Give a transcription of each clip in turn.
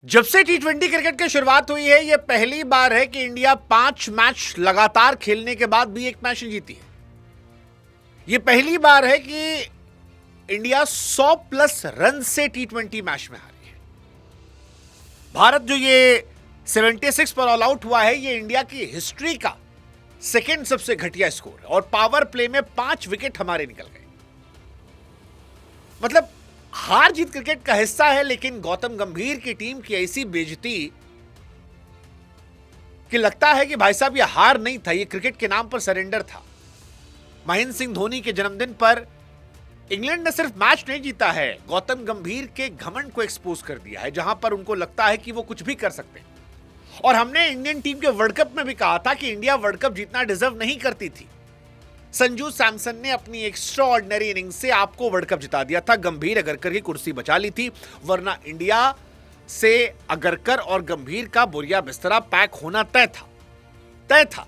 जब से टी20 क्रिकेट की शुरुआत हुई है, यह पहली बार है कि इंडिया 5 मैच लगातार खेलने के बाद भी एक मैच नहीं जीती है। यह पहली बार है कि इंडिया 100 प्लस रन से टी20 मैच में हारी है। भारत जो ये 76 पर ऑल आउट हुआ है, यह इंडिया की हिस्ट्री का सेकेंड सबसे घटिया स्कोर है और पावर प्ले में 5 विकेट हमारे निकल गए। मतलब हार जीत क्रिकेट का हिस्सा है, लेकिन गौतम गंभीर की टीम की ऐसी बेइज्जती कि लगता है कि भाई साहब यह हार नहीं था, यह क्रिकेट के नाम पर सरेंडर था। महेंद्र सिंह धोनी के जन्मदिन पर इंग्लैंड ने सिर्फ मैच नहीं जीता है, गौतम गंभीर के घमंड को एक्सपोज कर दिया है, जहां पर उनको लगता है कि वो कुछ भी कर सकते हैं। और हमने इंडियन टीम के वर्ल्ड कप में भी कहा था कि इंडिया वर्ल्ड कप जीतना डिजर्व नहीं करती थी। संजू सैमसन ने अपनी एक्स्ट्राऑर्डिनरी इनिंग से आपको वर्ल्ड कप जिता दिया था। गंभीर अगरकर की कुर्सी बचा ली थी, वरना इंडिया से अगरकर और गंभीर का बोरिया बिस्तरा पैक होना तय था।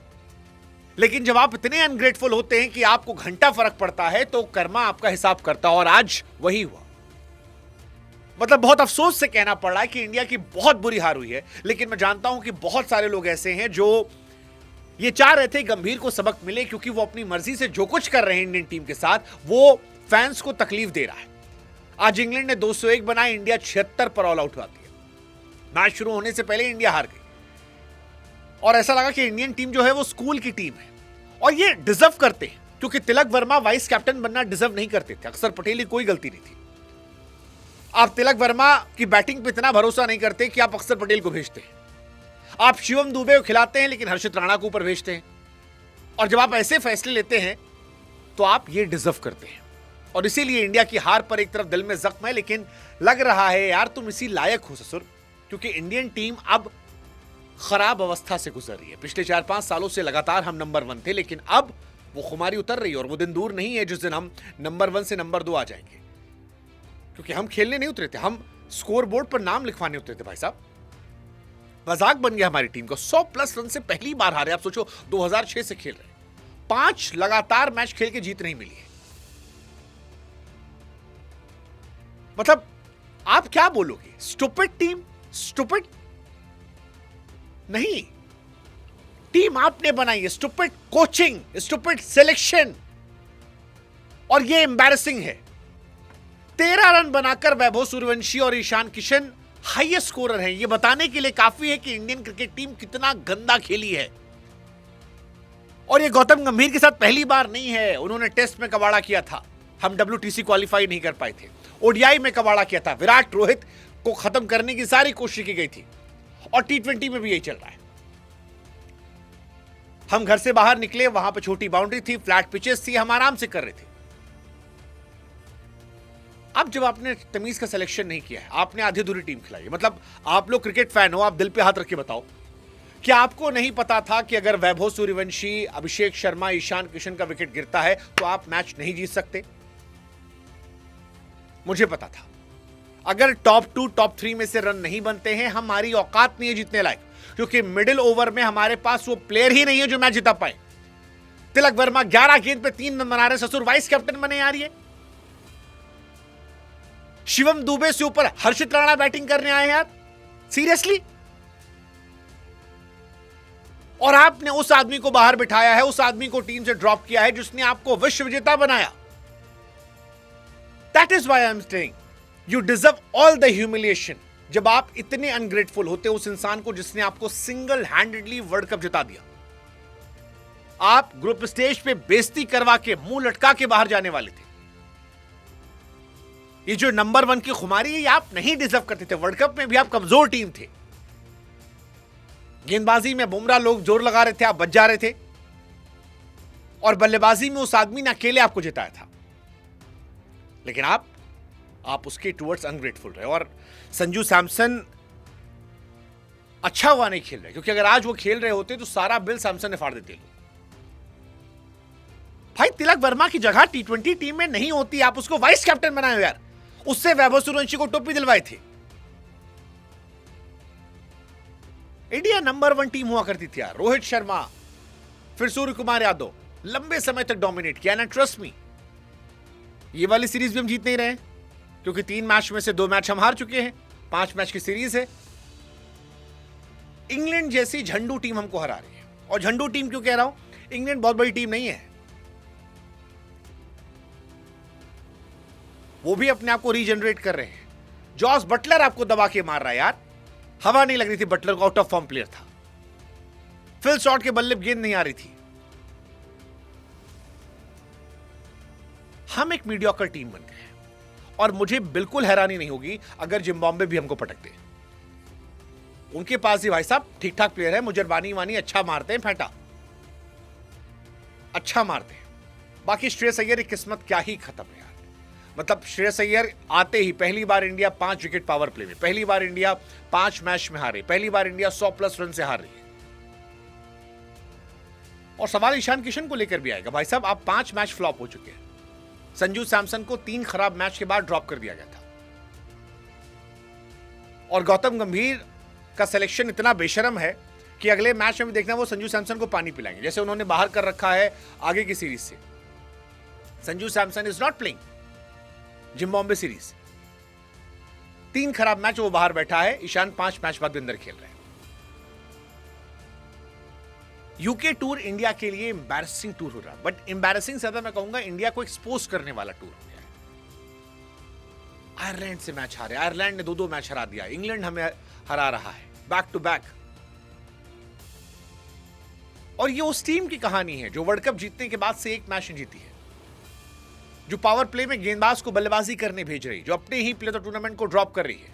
लेकिन जब आप इतने अनग्रेटफुल होते हैं कि आपको घंटा फर्क पड़ता है, तो कर्मा आपका हिसाब करता है, और आज वही हुआ। मतलब बहुत अफसोस से कहना पड़ रहा है कि इंडिया की बहुत बुरी हार हुई है, लेकिन मैं जानता हूं कि बहुत सारे लोग ऐसे हैं जो ये चाह रहे थे गंभीर को सबक मिले, क्योंकि वो अपनी मर्जी से जो कुछ कर रहे हैं इंडियन टीम के साथ, वो फैंस को तकलीफ दे रहा है। आज इंग्लैंड ने 201 बनाए, इंडिया 76 पर ऑल आउट हुई है। मैच शुरू होने से पहले इंडिया हार गई और ऐसा लगा कि इंडियन टीम जो है वो स्कूल की टीम है, और ये डिजर्व करते हैं, क्योंकि तिलक वर्मा वाइस कैप्टन बनना डिजर्व नहीं करते थे। अक्षर पटेल की कोई गलती नहीं थी। आप तिलक वर्मा की बैटिंग पे इतना भरोसा नहीं करते कि आप अक्षर पटेल को भेजते हैं। आप शिवम दुबे को खिलाते हैं, लेकिन हर्षित राणा को ऊपर भेजते हैं। और जब आप ऐसे फैसले लेते हैं तो आप ये डिजर्व करते हैं, और इसीलिए इंडिया की हार पर एक तरफ दिल में जख्म है, लेकिन लग रहा है यार तुम इसी लायक हो ससुर, क्योंकि इंडियन टीम अब खराब अवस्था से गुजर रही है। पिछले 4-5 सालों से लगातार हम नंबर 1 थे, लेकिन अब वो खुमारी उतर रही है, और वो दिन दूर नहीं है जिस दिन हम नंबर 1 से नंबर 2 आ जाएंगे। क्योंकि हम खेलने नहीं उतरे थे, हम स्कोर बोर्ड पर नाम लिखवाने उतरे थे भाई साहब। मजाक बन गया हमारी टीम को। 100 प्लस रन से पहली बार हारे। आप सोचो 2006 से खेल रहे हैं, 5 लगातार मैच खेल के जीत नहीं मिली है। मतलब आप क्या बोलोगे? स्टूपिड टीम, स्टूपिड नहीं, टीम आपने बनाई है, स्टूपिड कोचिंग, स्टूपिड सिलेक्शन, और ये एम्बैरेसिंग है। 13 रन बनाकर वैभव सूर्यवंशी और ईशान किशन हाईएस्ट स्कोरर हैं। यह बताने के लिए काफी है कि इंडियन क्रिकेट टीम कितना गंदा खेली है। और यह गौतम गंभीर के साथ पहली बार नहीं है। उन्होंने टेस्ट में कबाड़ा किया था, हम WTC क्वालिफाई नहीं कर पाए थे। ODI में कबाड़ा किया था, विराट रोहित को खत्म करने की सारी कोशिश की गई थी, और T20 में भी यही चल रहा है। हम घर से बाहर निकले, वहां पर छोटी बाउंड्री थी, फ्लैट पिचेस थी, हम आराम से कर रहे थे। अब जब आपने तमीज का सिलेक्शन नहीं किया है, आपने आधी अधूरी टीम खिलाई है। मतलब आप लोग क्रिकेट फैन हो, आप दिल पे हाथ रख के बताओ, क्या आपको नहीं पता था कि अगर वैभव सूर्यवंशी, अभिषेक शर्मा, ईशान किशन का विकेट गिरता है तो आप मैच नहीं जीत सकते? मुझे पता था। अगर टॉप 2, टॉप 3 में से रन नहीं बनते हैं, हमारी औकात नहीं है जीतने लायक, क्योंकि मिडिल ओवर में हमारे पास वो प्लेयर ही नहीं है जो मैच जिता पाए। तिलक वर्मा 11 गेंद पे 3 रन बना रहे, ससुर वाइस कैप्टन बने यार। ये शिवम दुबे से ऊपर हर्षित राणा बैटिंग करने आए यार, सीरियसली। और आपने उस आदमी को बाहर बिठाया है, उस आदमी को टीम से ड्रॉप किया है जिसने आपको विश्व विजेता बनाया। That is why I am saying you deserve all the humiliation. जब आप इतने अनग्रेटफुल होते हो उस इंसान को जिसने आपको सिंगल हैंडेडली वर्ल्ड कप जिता दिया, आप ग्रुप स्टेज पे बेइज्जती करवा के मुंह लटका के बाहर जाने वाले थे। ये जो नंबर 1 की खुमारी है, ये आप नहीं डिजर्व करते थे। वर्ल्ड कप में भी आप कमजोर टीम थे, गेंदबाजी में बुमराह लोग जोर लगा रहे थे, आप बच जा रहे थे, और बल्लेबाजी में उस आदमी ने अकेले आपको जिताया था। लेकिन आप उसके टुवर्ड्स अनग्रेटफुल रहे। और संजू सैमसन अच्छा हुआ नहीं खेल रहे, क्योंकि अगर आज वो खेल रहे होते तो सारा बिल सैमसन ने फाड़ देते। भाई तिलक वर्मा की जगह T20 टीम में नहीं होती, आप उसको वाइस कैप्टन बनाए हो यार। उससे वैभव सूर्यवंशी को टोपी दिलवाए थे। इंडिया नंबर 1 टीम हुआ करती थी यार। रोहित शर्मा, फिर सूर्य कुमार यादव, लंबे समय तक डोमिनेट किया ना। ट्रस्ट मी, ये वाली सीरीज भी हम जीत नहीं रहे, क्योंकि 3 मैच में से 2 मैच हम हार चुके हैं। 5 मैच की सीरीज है, इंग्लैंड जैसी झंडू टीम हमको हरा रही है। और झंडू टीम क्यों कह रहा हूं? इंग्लैंड बहुत बड़ी टीम नहीं है, वो भी अपने आप को रीजनरेट कर रहे हैं। जॉस बटलर आपको दबा के मार रहा है यार, हवा नहीं लग रही थी बटलर को, आउट ऑफ फॉर्म प्लेयर था। फिल शॉट के बल्ले गेंद नहीं आ रही थी। हम एक मीडियोकर टीम बन गए और मुझे बिल्कुल हैरानी नहीं होगी अगर जिम्बाब्वे भी हमको पटक दे। उनके पास ही भाई साहब ठीक ठाक प्लेयर है, मुजरबानी वानी अच्छा मारते हैं, फेंटा अच्छा मारते हैं। बाकी श्रेयस अय्यर की किस्मत क्या ही खत्म है यार। मतलब श्रेयस अय्यर आते ही पहली बार इंडिया 5 विकेट पावर प्ले में, पहली बार इंडिया 5 मैच में हारे, पहली बार इंडिया 100+ रन से हार रही है। और सवाल ईशान किशन को लेकर भी आएगा। भाई साहब आप 5 मैच फ्लॉप हो चुके हैं। संजू सैमसन को 3 खराब मैच के बाद ड्रॉप कर दिया गया था और गौतम गंभीर का सिलेक्शन इतना बेशरम है कि अगले मैच में भी देखना वो संजू सैमसन को पानी पिलाएंगे, जैसे उन्होंने बाहर कर रखा है आगे की सीरीज से। Sanju Samson is not playing Zimbabwe series. 3 खराब मैच वो बाहर बैठा है, ईशान 5 मैच बाद भी अंदर खेल रहे हैं। यूके टूर इंडिया के लिए एम्बैरेसिंग टूर हो रहा है, बट एम्बैरेसिंग ज्यादा मैं कहूंगा इंडिया को एक्सपोज करने वाला टूर हो गया है। आयरलैंड से मैच हारे, आयरलैंड ने 2-2 मैच हरा दिया, इंग्लैंड हमें हरा रहा है बैक टू बैक। और ये उस टीम की कहानी है जो वर्ल्ड कप जीतने के बाद से 1 मैच नहीं जीती है, जो पावर प्ले में गेंदबाज को बल्लेबाजी करने भेज रही, जो अपने ही प्लेयर टूर्नामेंट को ड्रॉप कर रही है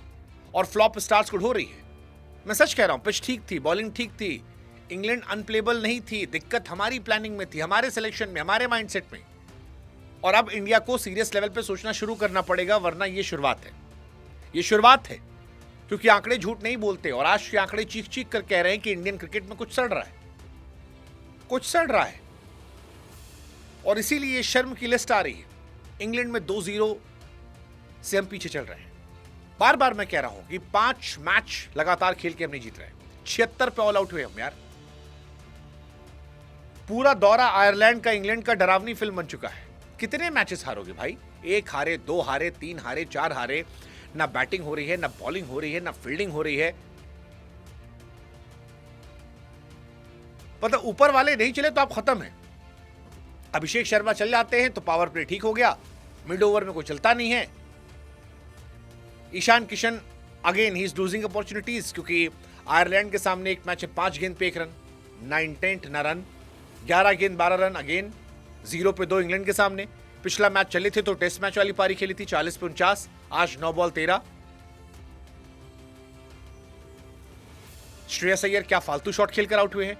और फ्लॉप स्टार्स को ढो रही है। मैं सच कह रहा हूं, पिच ठीक थी, बॉलिंग ठीक थी, इंग्लैंड अनप्लेबल नहीं थी। दिक्कत हमारी प्लानिंग में थी, हमारे सिलेक्शन में, हमारे माइंडसेट में। और अब इंडिया को सीरियस लेवल पे सोचना शुरू करना पड़ेगा, वरना ये शुरुआत है, ये शुरुआत है। क्योंकि आंकड़े झूठ नहीं बोलते और आज के आंकड़े चीख चीख कर कह रहे हैं कि इंडियन क्रिकेट में कुछ सड़ रहा है, कुछ सड़ रहा है। और इसीलिए ये शर्म की लिस्ट आ रही है। इंग्लैंड में 2-0 से हम पीछे चल रहे हैं। बार बार मैं कह रहा हूं कि 5 मैच लगातार खेल के हम नहीं जीत रहे, 76 पे ऑल आउट हुए हम यार। पूरा दौरा आयरलैंड का इंग्लैंड का डरावनी फिल्म बन चुका है। कितने मैचेस हारोगे भाई? 1 हारे, 2 हारे, 3 हारे, 4 हारे। ना बैटिंग हो रही है, ना बॉलिंग हो रही है, ना फील्डिंग हो रही है। मतलब ऊपर वाले नहीं चले तो आप खत्म है। अभिषेक शर्मा चल जाते हैं तो पावर प्ले ठीक हो गया, मिड ओवर में कोई चलता नहीं है। Ishan Kishan again he is losing opportunities, क्योंकि आयरलैंड के सामने 1 मैच है 5 गेंद पे 1 रन, 9 इंटेंट ना रन, 11 गेंद 12 रन, अगेन 0 पे 2 इंग्लैंड के सामने। पिछला मैच चले थे तो टेस्ट मैच वाली पारी खेली थी, 40 पे 49, आज 9 बॉल 13। श्रेयस अय्यर क्या फालतू शॉट खेलकर आउट हुए हैं।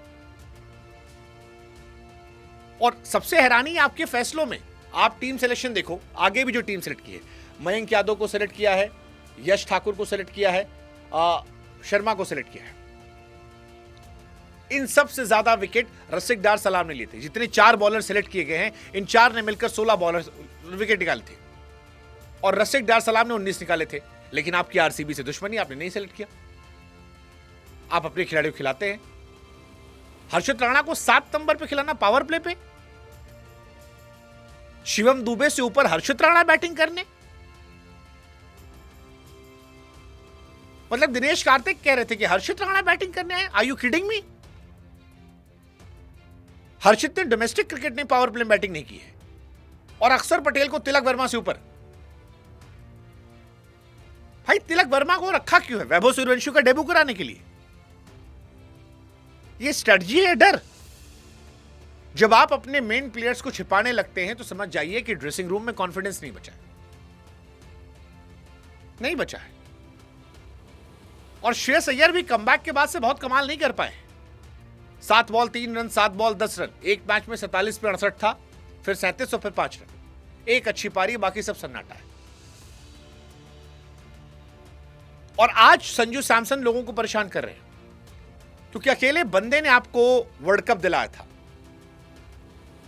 और सबसे हैरानी आपके फैसलों में। आप टीम सिलेक्शन देखो, आगे भी जो टीम सेलेक्ट की है, मयंक यादव को सेलेक्ट किया है, यश ठाकुर को सेलेक्ट किया है, शर्मा को सेलेक्ट किया है। इन सबसे ज्यादा विकेट रसिक डार सलाम ने लिए थे। जितने 4 बॉलर सेलेक्ट किए गए हैं, इन 4 ने मिलकर 16 बॉलर विकेट निकाले थे और रसिक डार सलाम ने 19 निकाले थे। लेकिन आपकी आरसीबी से दुश्मनी, आपने नहीं सेलेक्ट किया। आप अपने खिलाड़ियों को खिलाते हैं। हर्षित राणा को 7 नंबर पे खिलाना पावर प्ले पे, शिवम दुबे से ऊपर हर्षित राणा बैटिंग करने। मतलब दिनेश कार्तिक कह रहे थे कि हर्षित राणा बैटिंग करने आए। Are you kidding me? Harshit ने डोमेस्टिक क्रिकेट में पावर प्ले बैटिंग नहीं की है और अक्षर पटेल को तिलक वर्मा से ऊपर। भाई तिलक वर्मा को रखा क्यों है? वैभव सूर्यवंशी का डेब्यू कराने के लिए। ये स्ट्रेटजी है, डर। जब आप अपने मेन प्लेयर्स को छिपाने लगते हैं तो समझ जाइए कि ड्रेसिंग रूम में कॉन्फिडेंस नहीं बचा है, नहीं बचा है। और श्रेयस अय्यर भी कमबैक के बाद से बहुत कमाल नहीं कर पाए। 7 बॉल 3 रन, 7 बॉल 10 रन, एक मैच में 47 पे 68 था, फिर 37 और फिर 5 रन। एक अच्छी पारी, बाकी सब सन्नाटा है। और आज संजू सैमसन लोगों को परेशान कर रहे हैं क्योंकि अकेले बंदे ने आपको वर्ल्ड कप दिलाया था।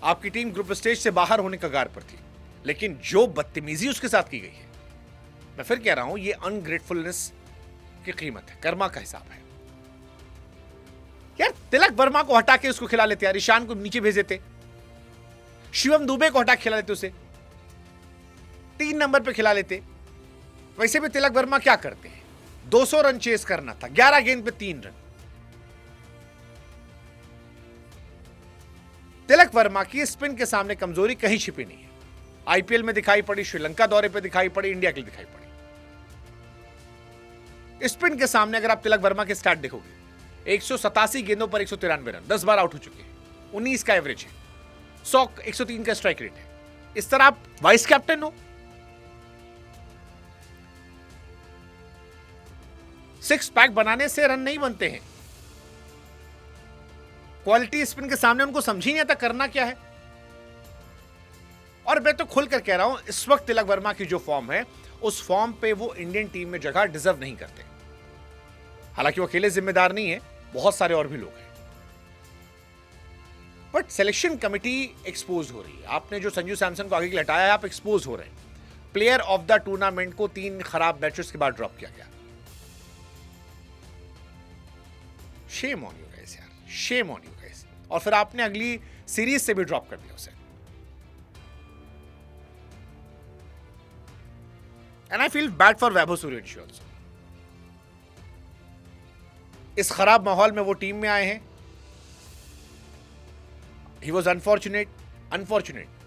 आपकी टीम ग्रुप स्टेज से बाहर होने कगार पर थी, लेकिन जो बदतमीजी उसके साथ की गई है, मैं फिर कह रहा हूं, ये अनग्रेटफुलनेस की कीमत है, कर्मा का हिसाब है। यार तिलक वर्मा को हटा के उसको खिला लेते यार, ईशान को नीचे भेज देते, शिवम दुबे को हटा के खिला लेते, उसे 3 नंबर पे खिला लेते। वैसे भी तिलक वर्मा क्या करते हैं, 200 रन चेस करना था, 11 गेंद पे 3 रन। तिलक वर्मा की स्पिन के सामने कमजोरी कहीं छिपी नहीं है। आईपीएल में दिखाई पड़ी, श्रीलंका दौरे पे दिखाई पड़ी, इंडिया के लिए दिखाई पड़ी। स्पिन के सामने अगर आप तिलक वर्मा के स्टार्ट देखोगे, 187 गेंदों पर 193 रन, 10 बार आउट हो चुके हैं, 19 का एवरेज है, 103 का स्ट्राइक रेट है। इस तरह आप वाइस कैप्टन हो, 6 पैक बनाने से रन नहीं बनते हैं। क्वालिटी स्पिन के सामने उनको समझ ही नहीं आता करना क्या है। और मैं तो खुलकर कह रहा हूं, इस वक्त तिलक वर्मा की जो फॉर्म है, उस फॉर्म पे वो इंडियन टीम में जगह डिजर्व नहीं करते। हालांकि वो अकेले जिम्मेदार नहीं है, बहुत सारे और भी लोग हैं। बट सिलेक्शन कमिटी एक्सपोज हो रही है। आपने जो संजू सैमसन को आगे के लिए हटाया है, आप एक्सपोज हो रहे हैं। प्लेयर ऑफ द टूर्नामेंट को 3 खराब मैचेस के बाद ड्रॉप किया गया। शेम ऑन यू गाइस यार, शेम ऑन यू गाइस। और फिर आपने अगली सीरीज से भी ड्रॉप कर दिया उसे। And I feel bad for Vaibhav Suryavanshi also. इस खराब माहौल में वो टीम में आए हैं। He was unfortunate.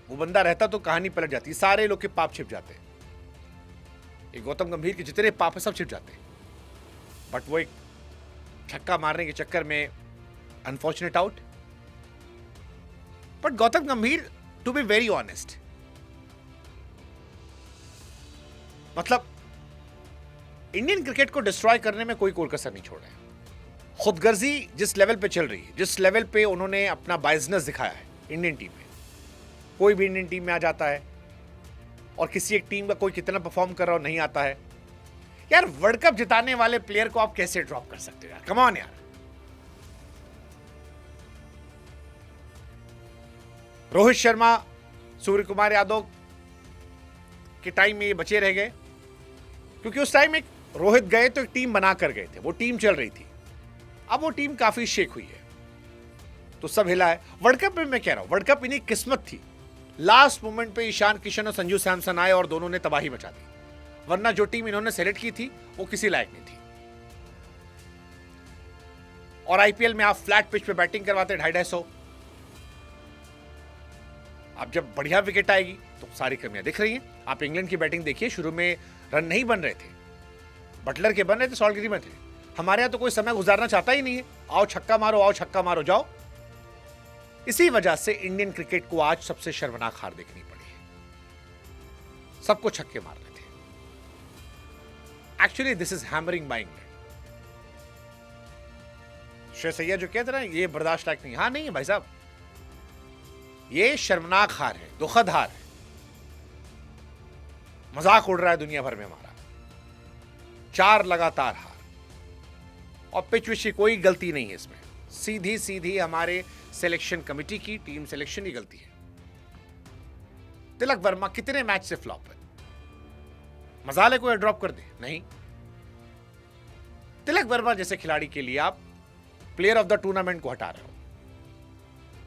वो बंदा रहता तो कहानी पलट जाती, सारे लोग के पाप छिप जाते। ये गौतम गंभीर के जितने पाप है सब छिप जाते। बट वो एक छक्का मारने के चक्कर में अनफॉर्चुनेट आउट। बट गौतम गंभीर, टू बी वेरी ऑनेस्ट, मतलब इंडियन क्रिकेट को डिस्ट्रॉय करने में कोई कसर नहीं छोड़ रहे हैं। खुदगर्जी जिस लेवल पे चल रही है, जिस लेवल पे उन्होंने अपना बाइजनेस दिखाया है इंडियन टीम में, कोई भी इंडियन टीम में आ जाता है और किसी एक टीम का कोई कितना परफॉर्म कर रहा हो नहीं आता है। यार वर्ल्ड कप जिताने वाले प्लेयर को आप कैसे ड्रॉप कर सकते हो यार? कम ऑन यार। रोहित शर्मा, सूर्य कुमार यादव के टाइम में ये बचे रह गए, क्योंकि उस टाइम एक रोहित गए तो एक टीम बना कर गए थे, वो टीम चल रही थी। अब वो टीम काफी शेक हुई है, तो सब हिला है। वर्ल्ड कप में मैं कह रहा हूं, वर्ल्ड कप इन्हीं किस्मत थी। लास्ट मोमेंट पे ईशान किशन और संजू सैमसन आए और दोनों ने तबाही मचा दी, वरना जो टीम इन्होंने सेलेक्ट की थी वो किसी लायक नहीं थी। और आईपीएल में आप फ्लैट पिच पे बैटिंग करवाते 250-250। अब जब बढ़िया विकेट आएगी तो सारी कमियां दिख रही हैं। आप इंग्लैंड की बैटिंग देखिए, शुरू में रन नहीं बन रहे थे, बटलर के बन रहे थे, सॉल्टगिरी में थे। हमारे यहां तो कोई समय गुजारना चाहता ही नहीं है, आओ छक्का मारो, आओ छक्का मारो, जाओ। इसी वजह से इंडियन क्रिकेट को आज सबसे शर्मनाक हार देखनी पड़ी है। सबको छक्के मार रहे थे। Actually this is hammering by England. Shreyas Iyer जो कहते ना ये बर्दाश्त लायक नहीं, हाँ नहीं है भाई साहब, ये शर्मनाक हार है, दुखद हार है। मजाक उड़ रहा है दुनिया भर में हमारा। 4 लगातार हार, और पिच विच की कोई गलती नहीं है इसमें, सीधी सीधी हमारे सिलेक्शन कमेटी की, टीम सिलेक्शन की गलती है। तिलक वर्मा कितने मैच से फ्लॉप है? मजाले को ड्रॉप कर दे? नहीं। तिलक वर्मा जैसे खिलाड़ी के लिए आप प्लेयर ऑफ द टूर्नामेंट को हटा रहे हो।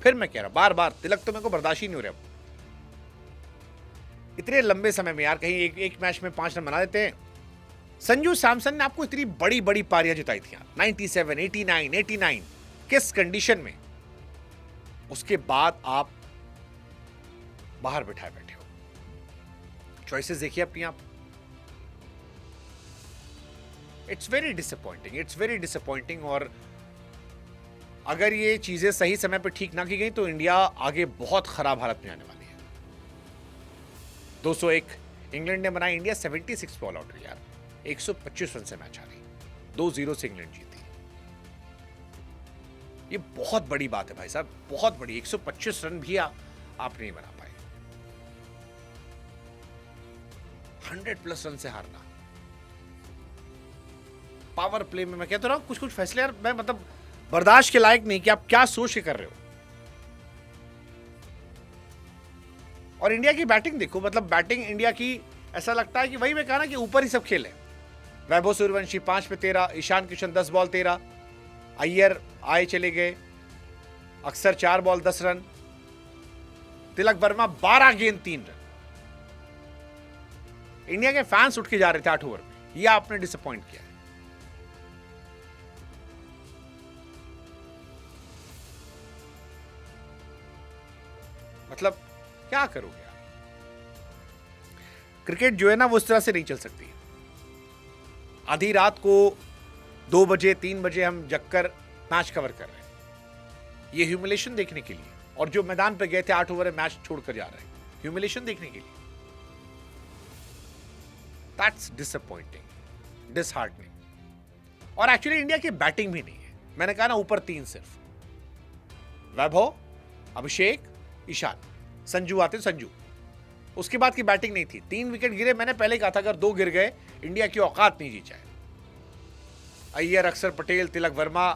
फिर मैं कह रहा हूं बार बार, तिलक तो मेरे को बर्दाश्त ही नहीं हो रहा। इतने लंबे समय में यार, कहीं एक मैच में 5 रन बना देते हैं। संजू सैमसन ने आपको इतनी बड़ी बड़ी पारियां जिताई थी, 97, 89, 89, किस कंडीशन में? उसके बाद आप बाहर बिठाए बैठे हो। चॉइसेस देखिए अपनी आप। It's very disappointing. और अगर ये चीजें सही समय पर ठीक ना की गई तो इंडिया आगे बहुत खराब हालत में आने वाली है। 201 इंग्लैंड ने बनाई, इंडिया 76 ऑल आउट यार, 125 रन से मैच आ रही, 2-0 से इंग्लैंड जीती। ये बहुत बड़ी बात है भाई साहब, बहुत बड़ी। 125 रन भी आप नहीं बना पाए। 100+ रन से हारना। पावर प्ले में मैं कहता रहा हूं कुछ फैसले यार मैं मतलब बर्दाश्त के लायक नहीं कि आप क्या सोच के कर रहे हो। और इंडिया की बैटिंग देखो, मतलब बैटिंग इंडिया की ऐसा लगता है कि वही मैं कहा ना कि ऊपर ही सब खेल है। वैभव सूर्यवंशी 5 पे 13, ईशान किशन 10 बॉल 13, अय्यर आए चले गए, अक्सर 4 बॉल 10 रन, तिलक वर्मा 12 गेंद 3 रन। इंडिया के फैंस उठ के जा रहे थे 8 ओवर में। यह आपने डिसअपॉइंट किया है। मतलब क्या करोगे आप? क्रिकेट जो है ना वो इस तरह से नहीं चल सकती। आधी रात को 2 बजे 3 बजे हम जगकर मैच कवर कर रहे हैं, ये ह्यूमिलेशन देखने के लिए। और जो मैदान पे गए थे 8 ओवर में मैच छोड़कर जा रहे हैं ह्यूमिलेशन देखने के लिए। That's disappointing, disheartening. और एक्चुअली इंडिया की बैटिंग भी नहीं है। मैंने कहा ना ऊपर 3 सिर्फ, वैभव, अभिषेक, ईशान, संजू आते संजू, उसके बाद की बैटिंग नहीं थी। 3 विकेट गिरे। मैंने पहले कहा था अगर 2 गिर गए इंडिया की औकात नहीं जीत जाए। अय्यर, अक्षर पटेल, तिलक वर्मा,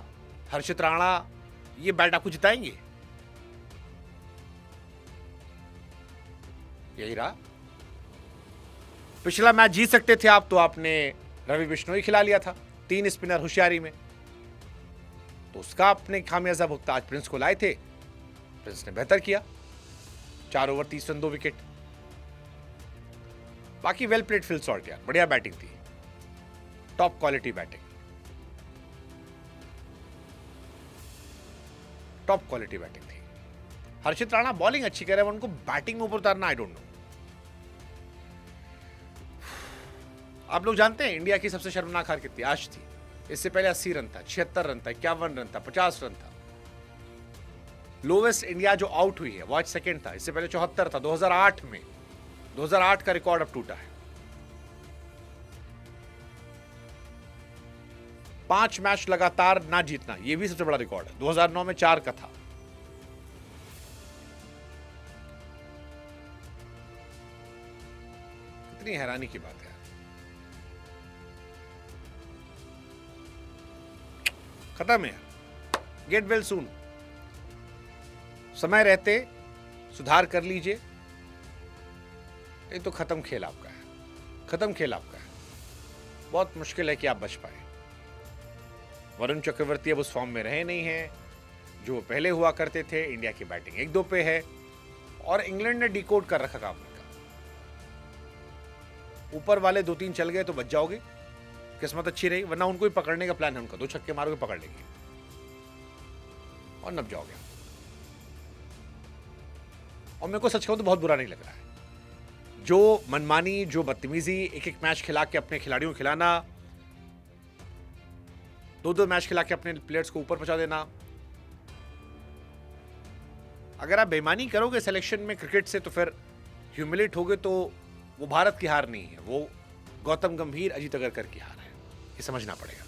हर्षित राणा, ये बैट आपको जिताएंगे? यही रहा। पिछला मैच जीत सकते थे आप, तो आपने रवि बिश्नोई खिला लिया था 3 स्पिनर होशियारी में, तो उसका आपने खामियाजा भुगता। आज प्रिंस को लाए थे, प्रिंस ने बेहतर किया, 4 ओवर 30 रन 2 विकेट। बाकी वेल प्लेड फिल सॉल्ट यार, बढ़िया बैटिंग थी, top quality batting, top quality batting थी। हर्षित राणा बॉलिंग अच्छी कर रहे हैं, उनको बैटिंग में ऊपर उतारना आई डोंट नो। आप लोग जानते हैं इंडिया की सबसे शर्मनाक हार कितनी आज थी? इससे पहले 80 रन था, 76 रन था, 51 रन था, 50 रन था। लोवेस्ट इंडिया जो आउट हुई है वो आज सेकेंड था, इससे पहले 74 था 2008 में। 2008 का रिकॉर्ड अब टूटा है। 5 मैच लगातार ना जीतना, यह भी सबसे बड़ा रिकॉर्ड है। 2009 में 4 का था। कितनी हैरानी की बात है। खत्म है, गेट वेल सून। समय रहते सुधार कर लीजिए, नहीं तो खत्म खेल आपका है, खत्म खेल आपका है। बहुत मुश्किल है कि आप बच पाए। वरुण चक्रवर्ती अब उस फॉर्म में रहे नहीं हैं जो वो पहले हुआ करते थे। इंडिया की बैटिंग 1-2 पे है और इंग्लैंड ने डिकोड कर रखा काम का। ऊपर वाले 2-3 चल गए तो बच जाओगे, किस्मत अच्छी रही, वरना उनको ही पकड़ने का प्लान है उनका। 2 छक्के मारोगे पकड़ लेंगे और नप जाओगे। और मेरे को सच कहूं तो बहुत बुरा नहीं लग रहा है जो मनमानी, जो बदतमीजी, एक मैच खिला के अपने खिलाड़ियों को खिलाना, 2 मैच खिला के अपने प्लेयर्स को ऊपर पहुंचा देना। अगर आप बेईमानी करोगे सिलेक्शन में क्रिकेट से तो फिर ह्यूमिलेट होगे, तो वो भारत की हार नहीं है, वो गौतम गंभीर, अजीत अगरकर की हार है। ये समझना पड़ेगा।